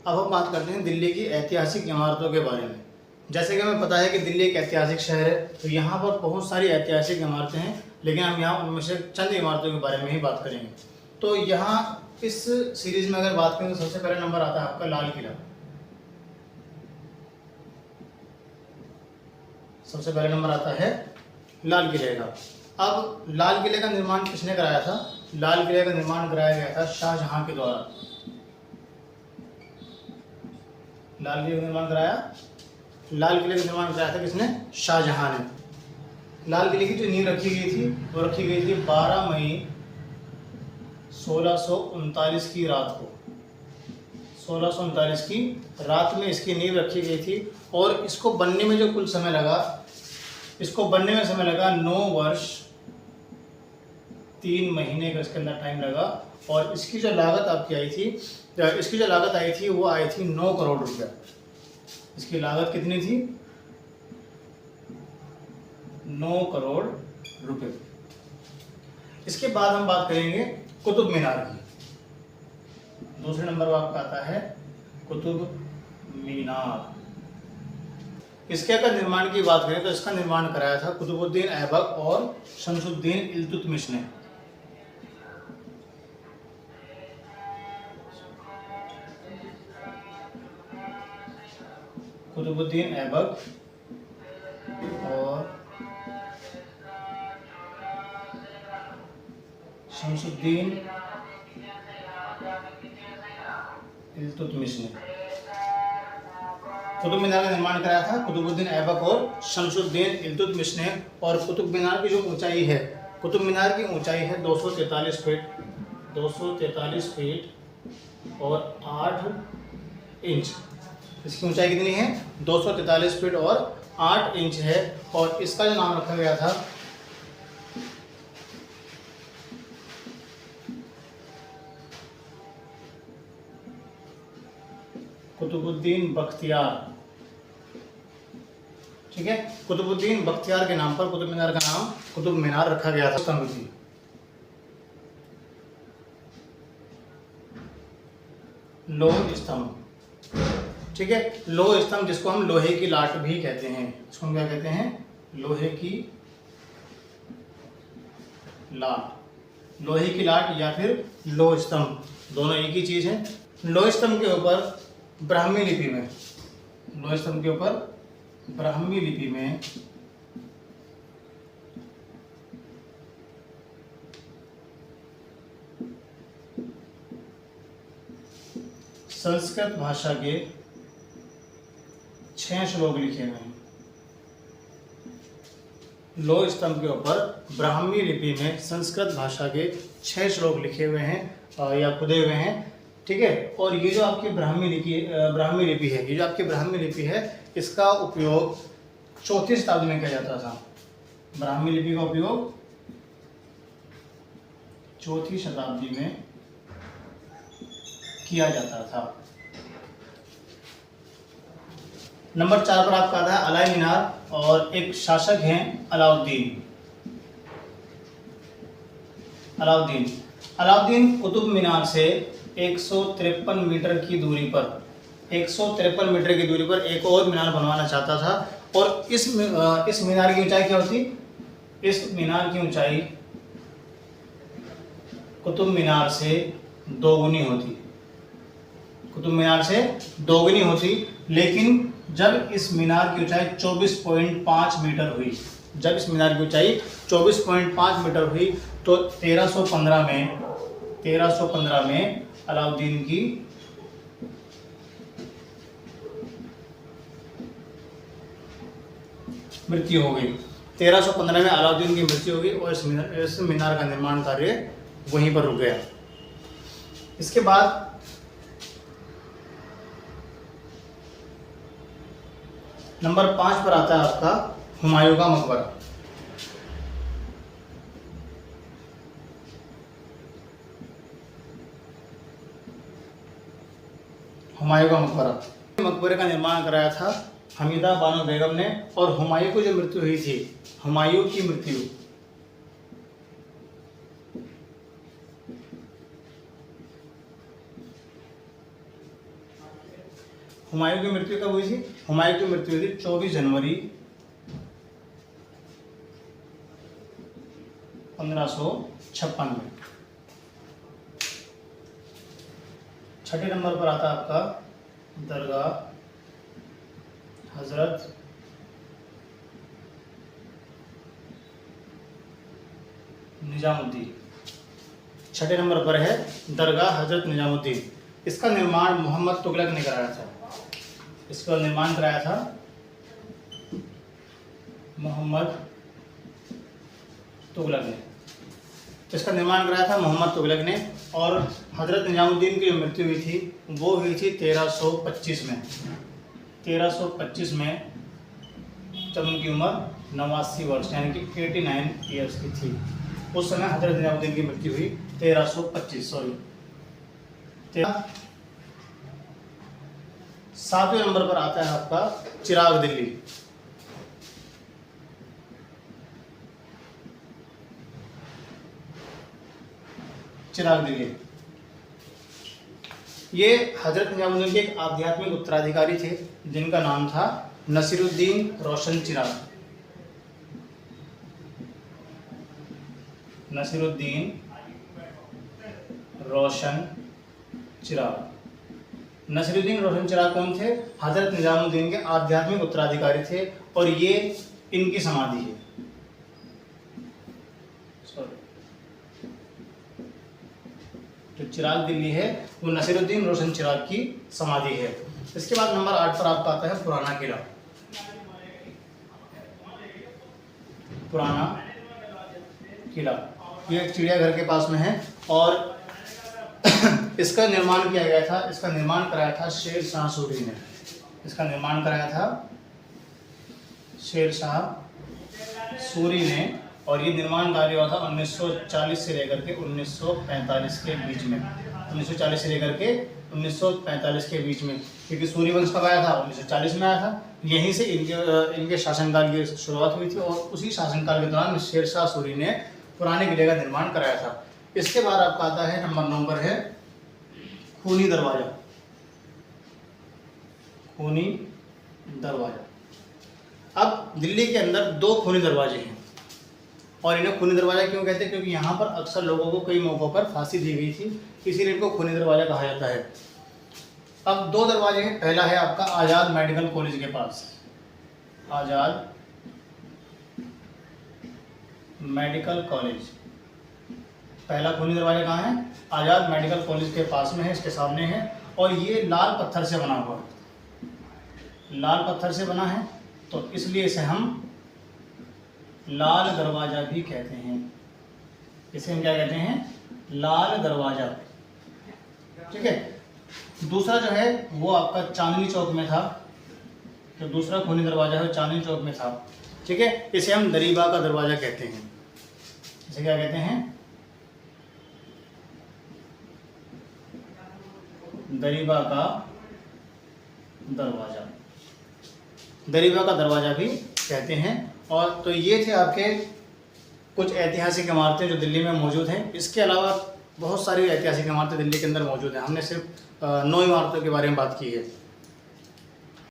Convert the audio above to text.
अब हम बात करते हैं दिल्ली की ऐतिहासिक इमारतों के बारे में। जैसे कि हमें पता है कि दिल्ली एक ऐतिहासिक शहर है, तो यहाँ पर बहुत सारी ऐतिहासिक इमारतें हैं, लेकिन हम यहाँ उनमें से चंद इमारतों के बारे में ही बात करेंगे। तो यहाँ इस सीरीज में अगर बात करें तो सबसे पहले नंबर आता है आपका लाल किला। सबसे पहले नंबर आता है लाल किले का। अब लाल किले का निर्माण किसने कराया था? लाल किले का निर्माण कराया गया था शाहजहां के द्वारा। लाल किले का निर्माण कराया था किसने? शाहजहां ने। लाल किले की जो नींव रखी गई थी वो रखी गई थी 12 मई 1639 की रात को। 1639 की रात में इसकी नींव रखी गई थी और इसको बनने में जो कुल समय लगा, इसको बनने में समय लगा 9 वर्ष 3 महीने का इसके अंदर टाइम लगा। और इसकी जो लागत आपकी आई थी, वो आई थी 9 करोड़ रुपया। इसकी लागत कितनी थी? 9 करोड़ रुपए। इसके बाद हम बात करेंगे कुतुब मीनार की। दूसरे नंबर पर आपका आता है कुतुब मीनार। इसके अगर निर्माण की बात करें तो इसका निर्माण कराया था कुतुबुद्दीन ऐबक और शमसुद्दीन इल्तुतमिश ने। कुतुबुद्दीन ऐबक और शमसुद्दीन इल्तुतमिश ने कुतुब मीनार का निर्माण कराया था। कुतुबुद्दीन ऐबक और शमसुद्दीन इल्तुतमिश ने। और कुतुब मीनार की जो ऊंचाई है, कुतुब मीनार की ऊंचाई है 243 फीट, 243 फीट और 8 इंच। इसकी ऊंचाई कितनी है? 243 फीट और 8 इंच है। और इसका जो नाम रखा गया था कुतुबुद्दीन बख्तियार। ठीक है, कुतुबुद्दीन बख्तियार के नाम पर कुतुब मीनार का नाम कुतुब मीनार रखा गया था। स्तंभ थी। लोह स्तंभ। ठीक है, लोह स्तंभ जिसको हम लोहे की लाट भी कहते हैं। इसको हम क्या कहते हैं? लोहे की लाट। लोहे की लाट या फिर लोह स्तंभ, दोनों एक ही चीज है। लोह स्तंभ के ऊपर ब्राह्मी लिपि में, लोह स्तंभ के ऊपर ब्राह्मी लिपि में संस्कृत भाषा के 6 श्लोक लिखे हुए हैं। लोह स्तंभ के ऊपर ब्राह्मी लिपि में संस्कृत भाषा के 6 श्लोक लिखे हुए हैं या खुदे हुए हैं। ठीक है, और ये जो आपकी ब्राह्मी लिपि है, ये जो आपकी ब्राह्मी लिपि है, इसका उपयोग 4वीं शताब्दी में किया जाता था। ब्राह्मी लिपि का उपयोग 4वीं शताब्दी में किया जाता था। नंबर 4 पर आपका आता है अलाई मीनार और एक शासक हैं अलाउद्दीन। अलाउद्दीन कुतुब मीनार से 153 मीटर की दूरी पर, 153 मीटर की दूरी पर एक और मीनार बनवाना चाहता था। और इस मीनार की ऊंचाई क्या होती? इस मीनार की ऊंचाई कुतुब मीनार से दोगुनी होती। कुतुब मीनार से दोगुनी होती। लेकिन जब इस मीनार की ऊंचाई 24.5 मीटर हुई, जब इस मीनार की ऊंचाई 24.5 मीटर हुई तो 1315 में अलाउद्दीन की मृत्यु हो गई। 1315 में अलाउद्दीन की मृत्यु हो गई और इस मीनार का निर्माण कार्य वहीं पर रुक गया। इसके बाद नंबर 5 पर आता है आपका हुमायूं का मकबरा। हुमायूं का मकबरे का निर्माण कराया था हमीदा बानो बेगम ने। और हुमायूं को जो मृत्यु हुई थी, हुमायूं की मृत्यु हुमायूं की मृत्यु कब हुई थी? हुमायूं की मृत्यु हुई थी 24 जनवरी 1556 में। छठे नंबर पर आता है आपका दरगाह हजरत निजामुद्दीन। छठे नंबर पर है दरगाह हजरत निजामुद्दीन। इसका निर्माण मोहम्मद तुगलक ने कराया था। इसका निर्माण कराया था मोहम्मद तुगलक ने। इसका निर्माण कराया था मोहम्मद तुगलक ने। और हजरत निजामुद्दीन की जो मृत्यु हुई थी वो हुई थी 1325 में। 1325 में जब उनकी उम्र 89 वर्ष यानी कि 89 ईयर्स की थी। उस समय हजरत निजामुद्दीन की मृत्यु हुई 1325। सॉरी 7वें नंबर पर आता है आपका चिराग दिल्ली। चिराग दिल्ली ये हजरत निजामुद्दीन के एक आध्यात्मिक उत्तराधिकारी थे जिनका नाम था नसीरुद्दीन रोशन चिराग। नसीरुद्दीन रोशन चिराग। नसीरुद्दीन रोशन चिराग कौन थे? हजरत निजामुद्दीन के आध्यात्मिक उत्तराधिकारी थे और ये इनकी समाधि है। जो चिराग दिल्ली है वो नसीरुद्दीन रोशन चिराग की समाधि है। इसके बाद नंबर 8 पर आपका आता है पुराना किला। पुराना किला ये एक चिड़ियाघर के पास में है और इसका निर्माण किया गया था। इसका निर्माण कराया था शेर शाह सूरी ने। इसका निर्माण कराया था शेर शाह सूरी ने और ये निर्माण कार्य हुआ था 1940 से लेकर के 1945 के बीच में। 1940 से लेकर के 1945 के बीच में, क्योंकि सूरी वंश कब आया था? 1940 में आया था। यहीं से इनके शासनकाल की शुरुआत हुई थी और उसी शासनकाल के दौरान शेर शाह सूरी ने पुराने किले का निर्माण कराया था। इसके बाद आपका आता है नंबर 9 पर है खूनी दरवाजा। खूनी दरवाजा। अब दिल्ली के अंदर 2 खूनी दरवाजे हैं और इन्हें खूनी दरवाजा क्यों कहते हैं? क्योंकि यहाँ पर अक्सर लोगों को कई मौक़ों पर फांसी दी गई थी, इसीलिए इनको खूनी दरवाजा कहा जाता है। अब 2 दरवाजे हैं। पहला है आपका आज़ाद मेडिकल कॉलेज के पास। आज़ाद मेडिकल कॉलेज पहला खूनी दरवाजा कहाँ है? आज़ाद मेडिकल कॉलेज के पास में है, इसके सामने है और ये लाल पत्थर से बना हुआ है। लाल पत्थर से बना है तो इसलिए इसे हम लाल दरवाजा भी कहते हैं। इसे हम क्या कहते हैं? लाल दरवाजा। ठीक है। दूसरा जो है वो आपका चांदनी चौक में था। जो दूसरा खूनी दरवाजा है वो चांदनी चौक में था। ठीक है। इसे हम दरीबा का दरवाजा कहते हैं। इसे क्या कहते हैं? दरीबा का दरवाजा। दरीबा का दरवाजा भी कहते हैं। और तो ये थे आपके कुछ ऐतिहासिक इमारतें जो दिल्ली में मौजूद हैं। इसके अलावा बहुत सारी ऐतिहासिक इमारतें दिल्ली के अंदर मौजूद हैं। हमने सिर्फ 9 इमारतों के बारे में बात की है।